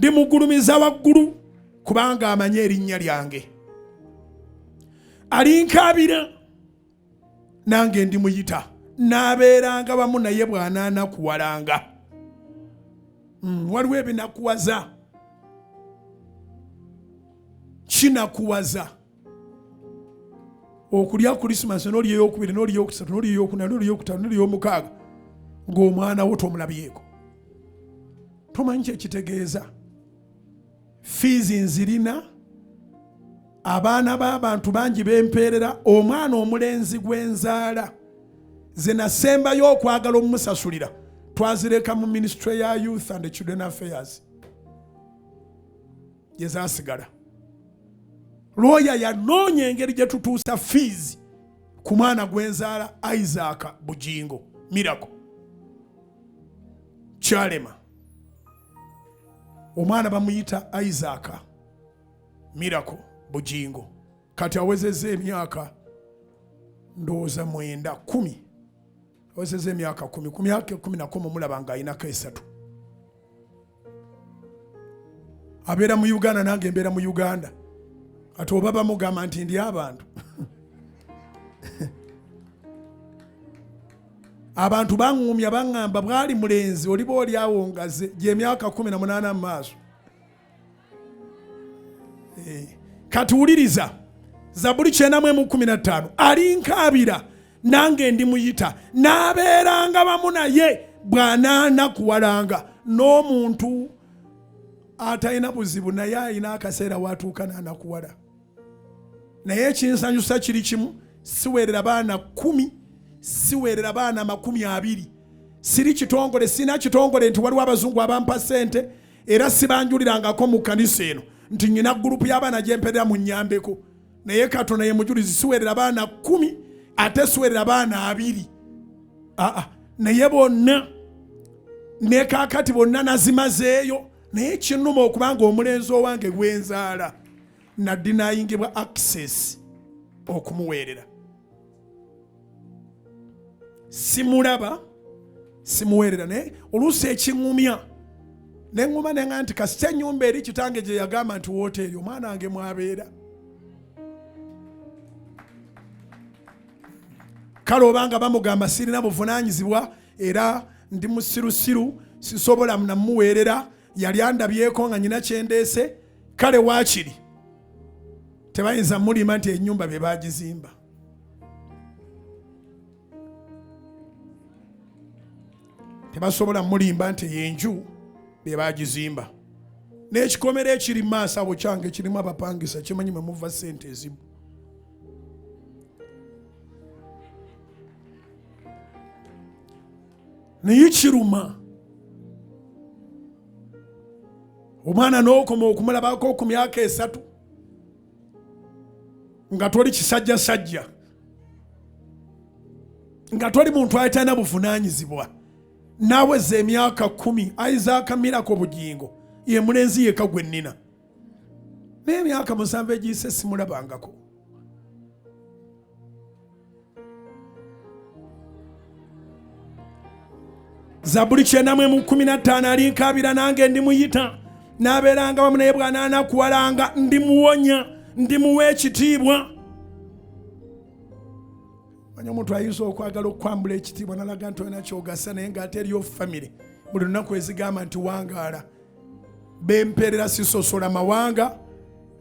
ndimugulumiza waggulu kubanga amanye erinnya lyange. Alinkabira nange ndimuyita, n'abeeranga wamu naye bw'anaanakuwalanga. Waliwo ebinakuwaza, kinakuwaza okulya Christmas n'olya ey'okubiri n'olya ey'okusatu n'olya ey'okuna n'olya ey'okutaano n'olya ey'omukaaga ng'omwana wo tomulabyeko. Tomanyi kyekitegeeza. Fiizi nzirina, abaana b'abantu bangi bempeerera, omwana omulenzi gwenzaala ze nasembayo okwagala omumusasulira twazireka mu Ministry ya Youth and Children Affairs yezasigala. Lawyer yanoonya engeri gye tutuusa fiizi ku mwana gwenzaala Isaac Bugingo Miracle Kyalema. Omwana bamuyita Isaac Miracle Bugingo, kati awezezza emyaka ndowooza 9-10. Awezezza emyaka 10. Ku myaka 10 mulaba nga ayinako 3. Abeera mu Uganda nange mbeera mu Uganda. Ate oba bamugamba nti ndi abantu. Abantu baŋŋumya baŋŋamba bwali mulenzi oliba oli awo ngaze gy'emyaka 18 mu maaso. Kati wuliriza, Zaburi 9:15, alinkaabira nange ndimuyita, n'abeeranga wamu naye bw'anaanakuwalanga. N'omuntu atalina buzibu naye alina akaseera watuuka n'anakuwala. Naye ekinsanyusa kiri kimu, siweerera baana 10, siweerera baana 20. Siri kitongole, sina kitongole nti waliwo abazungu abampa ssente era sibanjulirangako mu kanisa eno nti nyina gurupu y'abaana gye mperera mu nnyambeko. Naye Katonda ye mujulizi, siweerera baana 10 ate siweerera baana 2. Naye bonna ne kaakati bonna nazimazeeyo. Naye kinnuma okubanga omulenzi owange gwenzaala naddi nayingibwa access okumuweerera. Simulaba, simuweerera. Naye oluusi ekiŋŋumya neŋŋuma neŋŋamba nti kasita ennyumba eri kitange gye yagamba nti wooteeri omwana wange mwabeera. Kale obanga bamugamba sirina buvunaanyizibwa era ndi musirusiru sisobola namuweerera, yali andabyeko nga nyina kyendeese, kale waakiri tebayinza mulima nti ennyumba be bagizimba. Tebasobola mulimba nti yenju be bagizimba. N'ekikomera ekiri maaso abo kyange kirimu abapangisa, kimanyi mwe muva ssente ezimu. Naye kiruma omwana n'okoma okumulabako ku myaka 3 nga toli kisajjasajja, nga toli muntu atalina buvunaanyizibwa. Naweza emyaka 10, Isaac Miracle Bugingo ye mulenzi yekka gwe nnina. N'emyaka 7 egiyise simulabangako. Zaburi 9:15, alinkaabira nange ndimuyita, n'abeeranga wamu naye bw'anaanakuwalanga ndimuwonya, ndimuwa ekitiibwa. Manya omuntu ayinza okwagala okwambula ekitiibwa nalaga nti olina kyogasa naye ng'ate eriyo famire buli lunaku ezigamba nti wangaala. Bempeerera sisosola mawanga,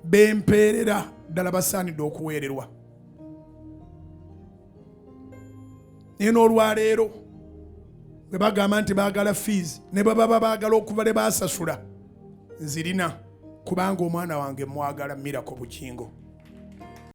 bempeerera ddala basaanidde okuweererwa. Naye n'olwaleero bwe bagamba nti baagala fees ne baba baagala okuva le baasasula, nzirina kubanga omwana wange mwagala Miracle Bugingo.